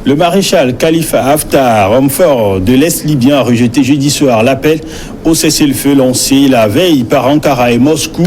Le maréchal Khalifa Haftar, homme fort de l'Est libyen, a rejeté jeudi soir l'appel au cessez-le-feu lancé la veille par Ankara et Moscou,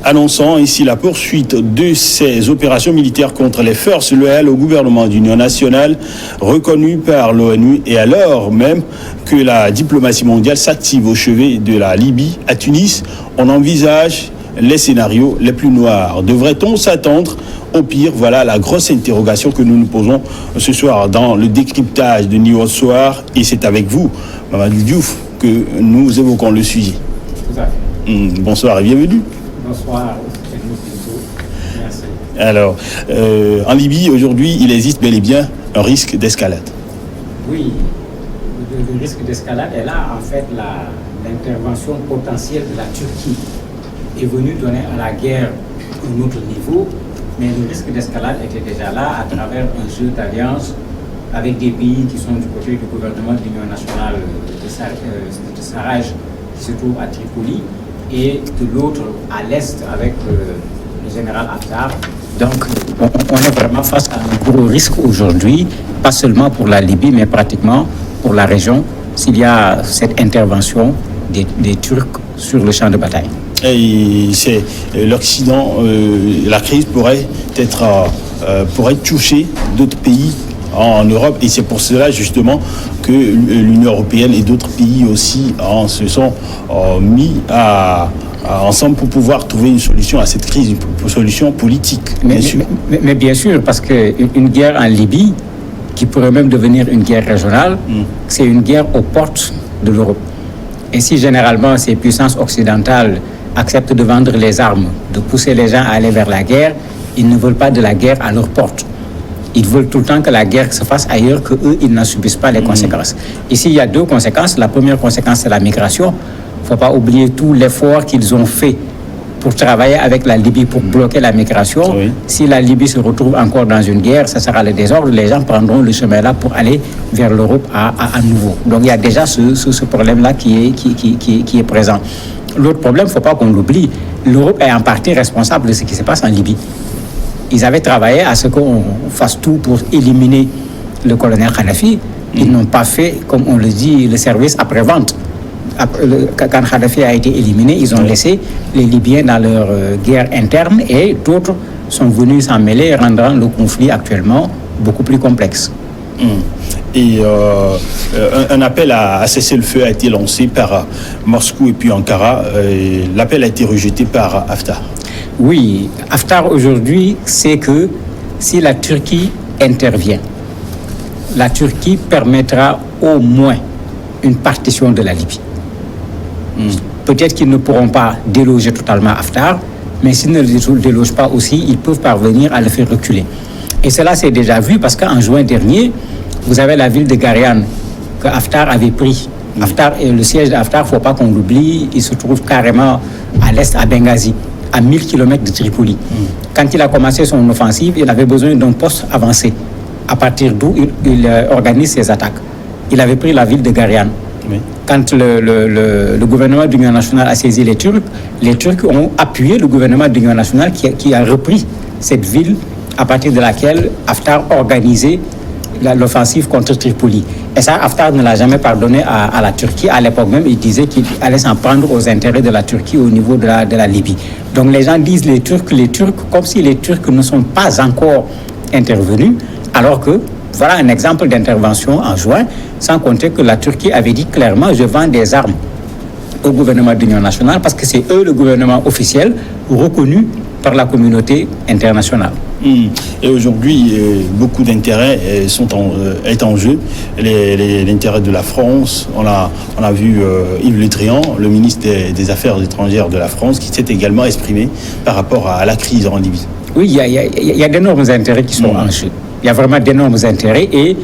annonçant ainsi la poursuite de ces opérations militaires contre les forces loyales au gouvernement d'union nationale reconnues par l'ONU, et alors même que la diplomatie mondiale s'active au chevet de la Libye. À Tunis, on envisage les scénarios les plus noirs. Devrait-on s'attendre au pire? Voilà la grosse interrogation que nous nous posons ce soir dans le décryptage de Niwa Soir, et c'est avec vous, Mamadou Diouf, que nous évoquons le sujet. Tout à fait. Bonsoir et bienvenue. Bonsoir. Merci. Alors, en Libye, aujourd'hui, il existe bel et bien un risque d'escalade. Oui, le risque d'escalade est là. En fait, l'intervention potentielle de la Turquie est venue donner à la guerre un autre niveau, mais le risque d'escalade était déjà là à travers un jeu d'alliance avec des pays qui sont du côté du gouvernement de l'Union nationale de Sarraj, qui se trouve à Tripoli, et de l'autre à l'est avec le général Haftar. Donc on est vraiment face à un gros risque aujourd'hui, pas seulement pour la Libye, mais pratiquement pour la région, s'il y a cette intervention des Turcs sur le champ de bataille. Et c'est l'Occident, la crise pourrait toucher d'autres pays en Europe, et c'est pour cela justement que l'Union européenne et d'autres pays aussi se sont mis ensemble pour pouvoir trouver une solution à cette crise, une solution politique. Mais bien sûr, parce qu'une guerre en Libye, qui pourrait même devenir une guerre régionale, c'est une guerre aux portes de l'Europe. Et si généralement ces puissances occidentales acceptent de vendre les armes, de pousser les gens à aller vers la guerre, ils ne veulent pas de la guerre à leur porte. Ils veulent tout le temps que la guerre se fasse ailleurs, qu'eux, ils n'en subissent pas les conséquences. Ici, il y a deux conséquences. La première conséquence, c'est la migration. Il ne faut pas oublier tout l'effort qu'ils ont fait pour travailler avec la Libye pour bloquer la migration. Oui. Si la Libye se retrouve encore dans une guerre, ça sera le désordre. Les gens prendront le chemin là pour aller vers l'Europe à nouveau. Donc il y a déjà ce problème-là qui est présent. L'autre problème, il ne faut pas qu'on l'oublie, l'Europe est en partie responsable de ce qui se passe en Libye. Ils avaient travaillé à ce qu'on fasse tout pour éliminer le colonel Kadhafi. Ils n'ont pas fait, comme on le dit, le service après-vente. Quand Kadhafi a été éliminé, ils ont laissé les Libyens dans leur guerre interne, et d'autres sont venus s'en mêler, rendant le conflit actuellement beaucoup plus complexe. Et un appel à cesser le feu a été lancé par Moscou et puis Ankara. L'appel a été rejeté par Haftar. Oui, Haftar aujourd'hui sait que si la Turquie intervient, la Turquie permettra au moins une partition de la Libye. Peut-être qu'ils ne pourront pas déloger totalement Haftar, mais s'ils ne le délogent pas aussi, ils peuvent parvenir à le faire reculer. Et cela s'est déjà vu parce qu'en juin dernier, vous avez la ville de Garian que Haftar avait pris. Haftar, et le siège d'Haftar, il ne faut pas qu'on l'oublie, il se trouve carrément à l'est, à Benghazi, à 1000 km de Tripoli. Quand il a commencé son offensive, il avait besoin d'un poste avancé, à partir d'où il organise ses attaques. Il avait pris la ville de Garian. Oui. Quand le gouvernement de l'Union nationale a saisi les Turcs ont appuyé le gouvernement de l'Union nationale qui a repris cette ville, à partir de laquelle Haftar organisait l'offensive contre Tripoli. Et ça, Haftar ne l'a jamais pardonné à la Turquie. À l'époque même, il disait qu'il allait s'en prendre aux intérêts de la Turquie au niveau de la Libye. Donc les gens disent les Turcs, comme si les Turcs ne sont pas encore intervenus, alors que voilà un exemple d'intervention en juin, sans compter que la Turquie avait dit clairement « je vends des armes au gouvernement de l'Union nationale » parce que c'est eux le gouvernement officiel reconnu par la communauté internationale. Et aujourd'hui, beaucoup d'intérêts est en jeu. L'intérêt de la France, on a vu Yves Le Drian, le ministre des Affaires étrangères de la France, qui s'est également exprimé par rapport à la crise en Libye. Oui, il y a d'énormes intérêts qui sont en jeu. Il y a vraiment d'énormes intérêts, et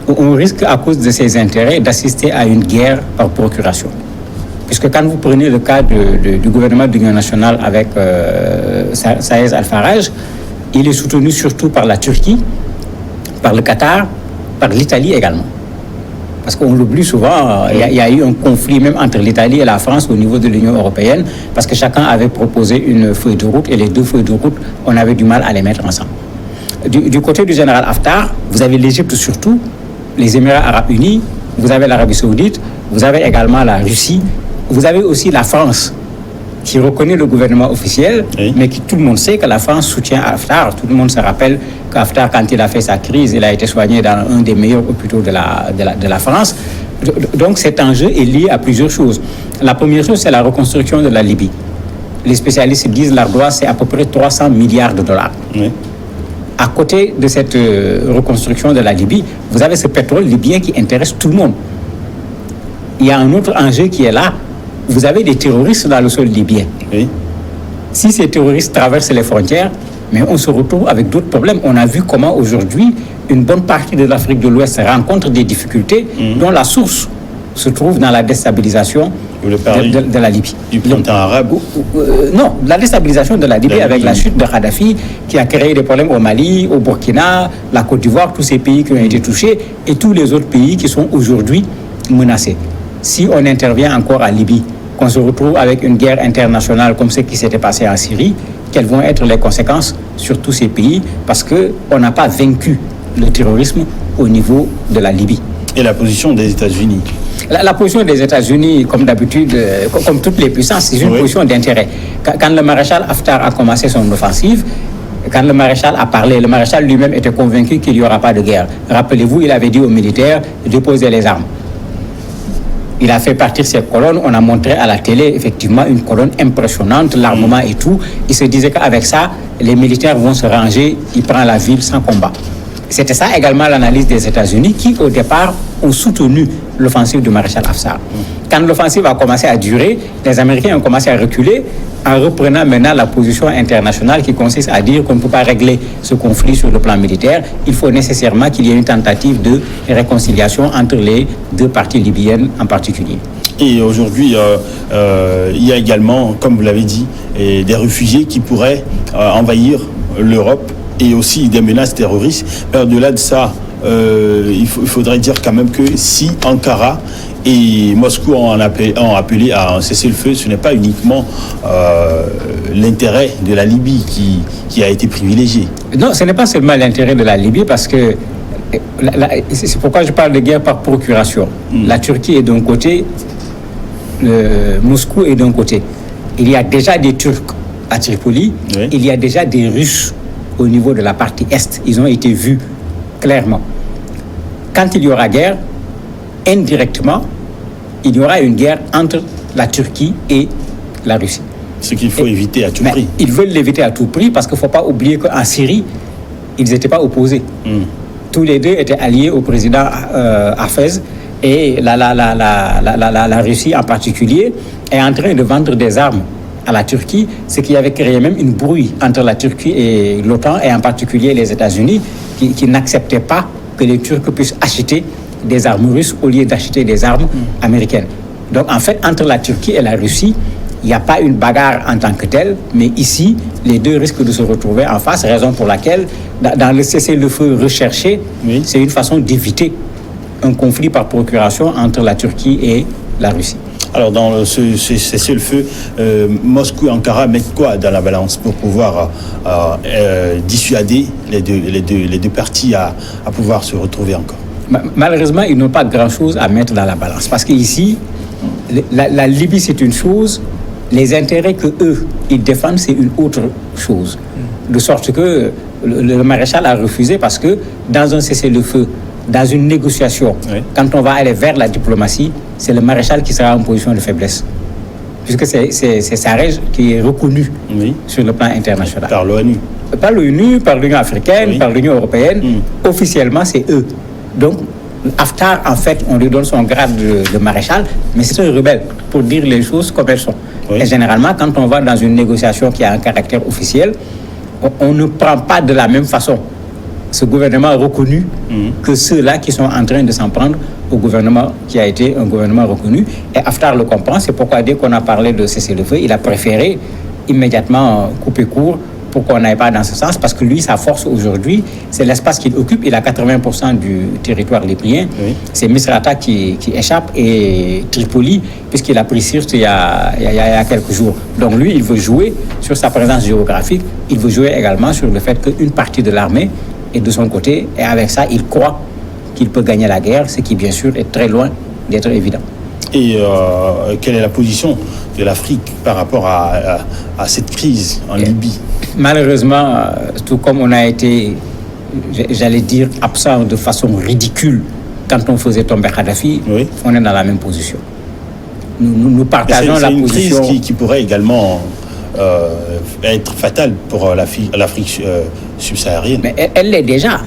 on risque, à cause de ces intérêts, d'assister à une guerre par procuration. Puisque quand vous prenez le cas du gouvernement de l'Union nationale avec Saez Al-Farraj, il est soutenu surtout par la Turquie, par le Qatar, par l'Italie également. Parce qu'on l'oublie souvent, il y a eu un conflit même entre l'Italie et la France au niveau de l'Union européenne, parce que chacun avait proposé une feuille de route, et les deux feuilles de route, on avait du mal à les mettre ensemble. Du côté du général Haftar, vous avez l'Égypte surtout, les Émirats arabes unis, vous avez l'Arabie saoudite, vous avez également la Russie, vous avez aussi la France qui reconnaît le gouvernement officiel, oui. mais qui tout le monde sait que la France soutient Haftar. Tout le monde se rappelle qu'Haftar, quand il a fait sa crise, il a été soigné dans un des meilleurs hôpitaux de la France. Donc cet enjeu est lié à plusieurs choses. La première chose, c'est la reconstruction de la Libye. Les spécialistes disent que l'ardoise, c'est à peu près 300 milliards de dollars. Oui. À côté de cette reconstruction de la Libye, vous avez ce pétrole libyen qui intéresse tout le monde. Il y a un autre enjeu qui est là. Vous avez des terroristes dans le sol libyen. Oui. Si ces terroristes traversent les frontières, mais on se retrouve avec d'autres problèmes. On a vu comment aujourd'hui, une bonne partie de l'Afrique de l'Ouest rencontre des difficultés dont la source se trouve dans la déstabilisation de la Libye. Du printemps arabe Non, la déstabilisation de la Libye avec la chute de Kadhafi qui a créé des problèmes au Mali, au Burkina, la Côte d'Ivoire, tous ces pays qui ont été touchés et tous les autres pays qui sont aujourd'hui menacés. Si on intervient encore à Libye, qu'on se retrouve avec une guerre internationale comme ce qui s'était passé en Syrie, quelles vont être les conséquences sur tous ces pays parce qu'on n'a pas vaincu le terrorisme au niveau de la Libye. Et la position des États-Unis? La position des États-Unis, comme d'habitude, comme toutes les puissances, c'est une position d'intérêt. Quand le maréchal Haftar a commencé son offensive, quand le maréchal a parlé, le maréchal lui-même était convaincu qu'il n'y aura pas de guerre. Rappelez-vous, il avait dit aux militaires de déposer les armes. Il a fait partir ses colonnes, on a montré à la télé effectivement une colonne impressionnante, l'armement et tout. Il se disait qu'avec ça, les militaires vont se ranger, il prend la ville sans combat. C'était ça également l'analyse des États-Unis qui au départ ont soutenu l'offensive du maréchal Haftar. Quand l'offensive a commencé à durer, les Américains ont commencé à reculer en reprenant maintenant la position internationale qui consiste à dire qu'on ne peut pas régler ce conflit sur le plan militaire. Il faut nécessairement qu'il y ait une tentative de réconciliation entre les deux parties libyennes en particulier. Et aujourd'hui, il y a également, comme vous l'avez dit, des réfugiés qui pourraient envahir l'Europe et aussi des menaces terroristes. Mais au-delà de ça, il faudrait dire quand même que si Ankara et Moscou ont appelé à un cessez-le-feu, ce n'est pas uniquement l'intérêt de la Libye qui a été privilégié. Non, ce n'est pas seulement l'intérêt de la Libye parce que c'est pourquoi je parle de guerre par procuration. La Turquie est d'un côté, Moscou est d'un côté. Il y a déjà des Turcs à Tripoli, oui. Il y a déjà des Russes au niveau de la partie Est. Ils ont été vus clairement. Quand il y aura guerre, indirectement, il y aura une guerre entre la Turquie et la Russie. Ce qu'il faut éviter à tout prix. Ils veulent l'éviter à tout prix parce qu'il ne faut pas oublier qu'en Syrie, ils n'étaient pas opposés. Tous les deux étaient alliés au président Hafez et la Russie en particulier est en train de vendre des armes à la Turquie, ce qui avait créé même une brouille entre la Turquie et l'OTAN et en particulier les États-Unis qui n'acceptaient pas que les Turcs puissent acheter des armes russes au lieu d'acheter des armes américaines. Donc en fait, entre la Turquie et la Russie, il n'y a pas une bagarre en tant que telle, mais ici, les deux risquent de se retrouver en face, raison pour laquelle, dans le cessez-le-feu recherché, oui. C'est une façon d'éviter un conflit par procuration entre la Turquie et la Russie. Alors, dans ce cessez-le-feu, Moscou et Ankara mettent quoi dans la balance pour pouvoir dissuader les deux parties à pouvoir se retrouver encore? Malheureusement, ils n'ont pas grand-chose à mettre dans la balance. Parce qu'ici, la Libye, c'est une chose. Les intérêts qu'eux, ils défendent, c'est une autre chose. De sorte que le maréchal a refusé parce que dans un cessez-le-feu, dans une négociation, oui. Quand on va aller vers la diplomatie, c'est le maréchal qui sera en position de faiblesse. Puisque c'est Sarraj qui est reconnu oui. Sur le plan international. Par l'ONU. Par l'ONU, par l'Union africaine, oui. Par l'Union européenne. Officiellement, c'est eux. Donc, Haftar, en fait, on lui donne son grade de maréchal, mais c'est un rebelle, pour dire les choses comme elles sont. Oui. Et généralement, quand on va dans une négociation qui a un caractère officiel, on ne prend pas de la même façon ce gouvernement reconnu que ceux-là qui sont en train de s'en prendre au gouvernement qui a été un gouvernement reconnu. Et Haftar le comprend, c'est pourquoi dès qu'on a parlé de cessez-le-feu, il a préféré immédiatement couper court pour qu'on n'aille pas dans ce sens, parce que lui, sa force aujourd'hui, c'est l'espace qu'il occupe. Il a 80% du territoire libyen. Oui. C'est Misrata qui échappe et Tripoli, puisqu'il a pris Sirte il y a quelques jours. Donc lui, il veut jouer sur sa présence géographique. Il veut jouer également sur le fait qu'une partie de l'armée est de son côté, et avec ça, il croit qu'il peut gagner la guerre, ce qui, bien sûr, est très loin d'être évident. Et quelle est la position de l'Afrique par rapport à cette crise en Libye? Malheureusement, tout comme on a été, j'allais dire, absent de façon ridicule quand on faisait tomber Kadhafi, oui. On est dans la même position. Nous partageons la position... C'est une crise qui pourrait également être fatale pour l'Afrique subsaharienne. Mais elle l'est déjà.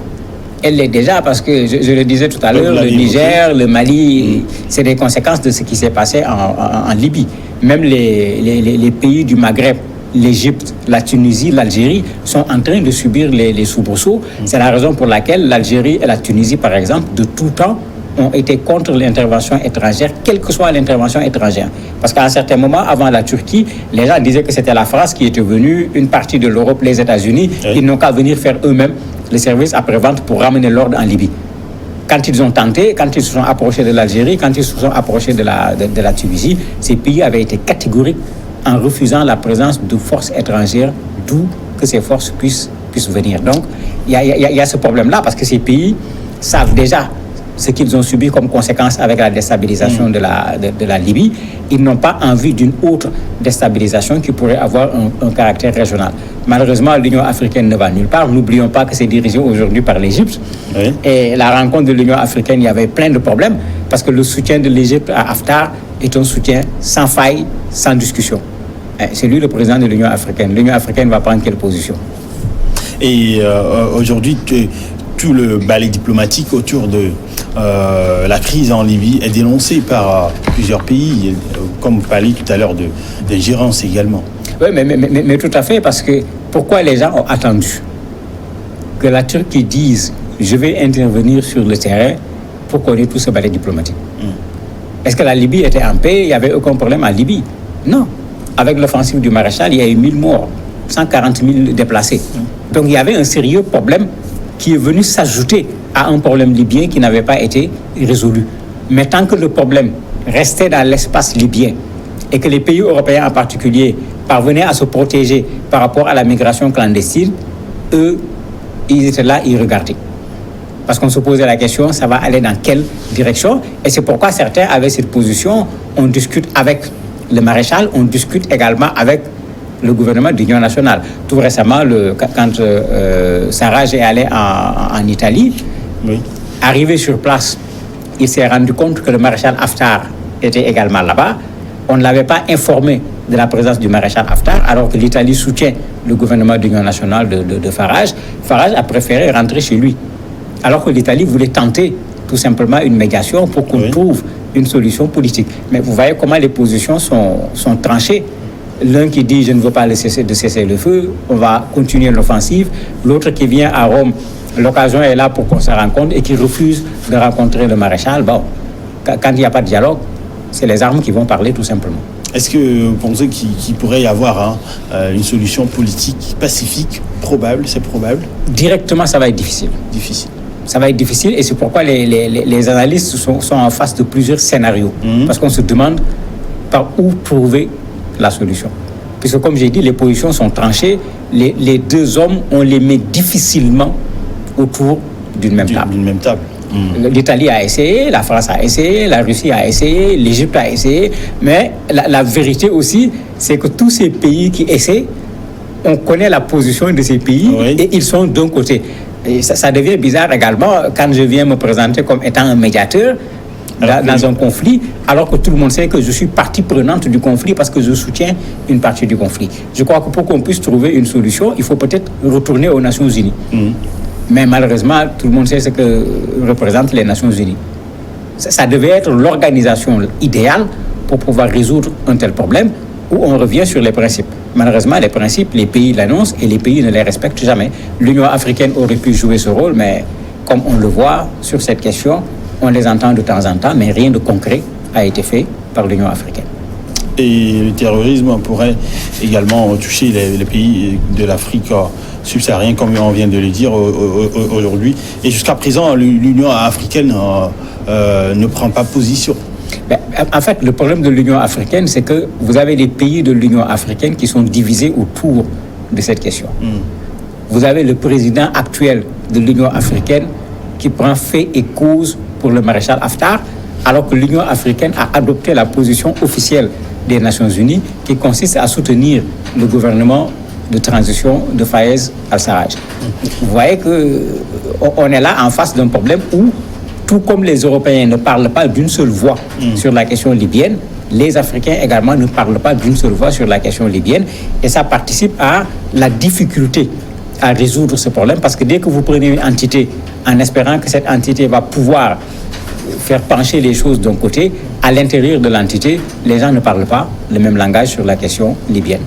Elle l'est déjà parce que, je le disais tout à l'heure, le Niger, le Mali, c'est des conséquences de ce qui s'est passé en Libye. Même les pays du Maghreb, l'Égypte, la Tunisie, l'Algérie sont en train de subir les soubresauts. C'est la raison pour laquelle l'Algérie et la Tunisie, par exemple, de tout temps, ont été contre l'intervention étrangère, quelle que soit l'intervention étrangère. Parce qu'à un certain moment, avant la Turquie, les gens disaient que c'était la France qui était venue, une partie de l'Europe, les États-Unis, ils n'ont qu'à venir faire eux-mêmes les services après-vente pour ramener l'ordre en Libye. Quand ils ont tenté, quand ils se sont approchés de l'Algérie, quand ils se sont approchés de la Tunisie, ces pays avaient été catégoriques en refusant la présence de forces étrangères, d'où que ces forces puissent venir. Donc, il y a ce problème-là, parce que ces pays savent déjà ce qu'ils ont subi comme conséquence avec la déstabilisation de la Libye. Ils n'ont pas envie d'une autre déstabilisation qui pourrait avoir un caractère régional. Malheureusement, l'Union africaine ne va nulle part. N'oublions pas que c'est dirigé aujourd'hui par l'Égypte. Oui. Et la rencontre de l'Union africaine, il y avait plein de problèmes, parce que le soutien de l'Égypte à Haftar est un soutien sans faille, sans discussion. C'est lui le président de l'Union africaine. L'Union africaine va prendre quelle position? Et aujourd'hui, tout le balai diplomatique autour de la crise en Libye est dénoncé par plusieurs pays, comme vous parliez tout à l'heure d'ingérence également. Oui, mais tout à fait, parce que pourquoi les gens ont attendu que la Turquie dise « je vais intervenir sur le terrain » pour qu'on ait tout ce balai diplomatique? Est-ce que la Libye était en paix? Il n'y avait aucun problème en Libye? Non. Avec l'offensive du maréchal, il y a eu 1000 morts, 140 000 déplacés. Donc il y avait un sérieux problème qui est venu s'ajouter à un problème libyen qui n'avait pas été résolu. Mais tant que le problème restait dans l'espace libyen et que les pays européens en particulier parvenaient à se protéger par rapport à la migration clandestine, eux, ils étaient là, ils regardaient. Parce qu'on se posait la question, ça va aller dans quelle direction? Et c'est pourquoi certains avaient cette position. On discute avec le maréchal, on discute également avec le gouvernement de l'Union nationale. Tout récemment, quand Sarraj est allé en Italie, oui. Arrivé sur place, il s'est rendu compte que le maréchal Haftar était également là-bas. On ne l'avait pas informé de la présence du maréchal Haftar, alors que l'Italie soutient le gouvernement de l'Union nationale de Farage. Farage a préféré rentrer chez lui, alors que l'Italie voulait tenter tout simplement une médiation pour qu'on trouve une solution politique. Mais vous voyez comment les positions sont tranchées. L'un qui dit « je ne veux pas cesser le feu, on va continuer l'offensive ». L'autre qui vient à Rome, l'occasion est là pour qu'on se rencontre, et qui refuse de rencontrer le maréchal. Bon, quand il n'y a pas de dialogue, c'est les armes qui vont parler tout simplement. Est-ce que vous pensez qu'il pourrait y avoir une solution politique pacifique probable? C'est probable? Directement, ça va être difficile. Ça va être difficile, et c'est pourquoi les analystes sont en face de plusieurs scénarios. Parce qu'on se demande par où trouver la solution. Puisque, comme j'ai dit, les positions sont tranchées. Les deux hommes, on les met difficilement autour d'une même table. L'Italie a essayé, la France a essayé, la Russie a essayé, l'Égypte a essayé. Mais la vérité aussi, c'est que tous ces pays qui essaient, on connaît la position de ces pays, et ils sont d'un côté. Et ça devient bizarre également quand je viens me présenter comme étant un médiateur dans un conflit, alors que tout le monde sait que je suis partie prenante du conflit parce que je soutiens une partie du conflit. Je crois que pour qu'on puisse trouver une solution, il faut peut-être retourner aux Nations Unies. Mais malheureusement, tout le monde sait ce que représentent les Nations Unies. Ça devait être l'organisation idéale pour pouvoir résoudre un tel problème, où on revient sur les principes. Malheureusement, les principes, les pays l'annoncent et les pays ne les respectent jamais. L'Union africaine aurait pu jouer ce rôle, mais comme on le voit sur cette question, on les entend de temps en temps, mais rien de concret a été fait par l'Union africaine. Et le terrorisme pourrait également toucher les pays de l'Afrique subsaharienne, comme on vient de le dire aujourd'hui. Et jusqu'à présent, l'Union africaine ne prend pas position. En fait, le problème de l'Union africaine, c'est que vous avez des pays de l'Union africaine qui sont divisés autour de cette question. Vous avez le président actuel de l'Union africaine qui prend fait et cause pour le maréchal Haftar, alors que l'Union africaine a adopté la position officielle des Nations Unies qui consiste à soutenir le gouvernement de transition de Fayez al-Sarraj. Vous voyez qu'on est là en face d'un problème où, tout comme les Européens ne parlent pas d'une seule voix sur la question libyenne, les Africains également ne parlent pas d'une seule voix sur la question libyenne, et ça participe à la difficulté à résoudre ce problème, parce que dès que vous prenez une entité en espérant que cette entité va pouvoir faire pencher les choses d'un côté, à l'intérieur de l'entité, les gens ne parlent pas le même langage sur la question libyenne.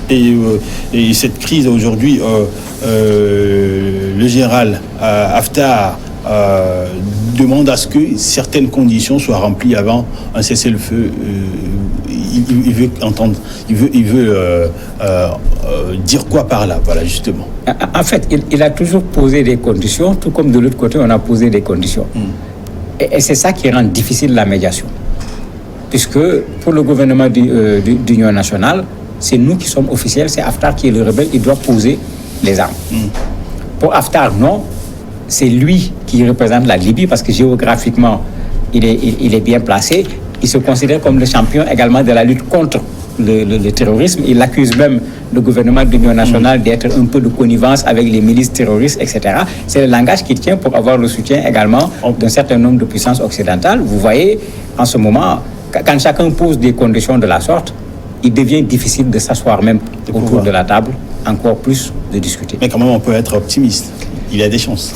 Et cette crise aujourd'hui, le général Haftar demande à ce que certaines conditions soient remplies avant un cessez-le-feu. Il veut entendre, il veut dire quoi par là, voilà, justement. En fait, il a toujours posé des conditions, tout comme de l'autre côté, on a posé des conditions. Et c'est ça qui rend difficile la médiation. Puisque pour le gouvernement d'Union nationale, c'est nous qui sommes officiels, c'est Haftar qui est le rebelle, il doit poser les armes. Pour Haftar, non, c'est lui qui représente la Libye, parce que géographiquement, il est bien placé. Il se considère comme le champion également de la lutte contre le terrorisme. Il accuse même le gouvernement de l'Union nationale d'être un peu de connivence avec les milices terroristes, etc. C'est le langage qui tient pour avoir le soutien également d'un certain nombre de puissances occidentales. Vous voyez, en ce moment, quand chacun pose des conditions de la sorte, il devient difficile de s'asseoir même autour de la table, encore plus de discuter. Mais quand même, on peut être optimiste. Il y a des chances.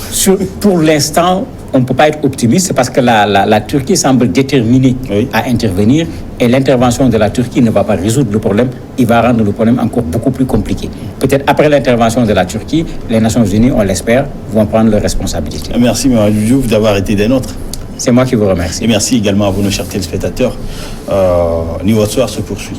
Pour l'instant, on ne peut pas être optimiste parce que la Turquie semble déterminée à intervenir, et l'intervention de la Turquie ne va pas résoudre le problème, il va rendre le problème encore beaucoup plus compliqué. Peut-être après l'intervention de la Turquie, les Nations Unies, on l'espère, vont prendre leurs responsabilités. Merci Mamadou Diouf d'avoir été des nôtres. C'est moi qui vous remercie. Et merci également à vous, nos chers téléspectateurs. Niveau Soir se poursuit.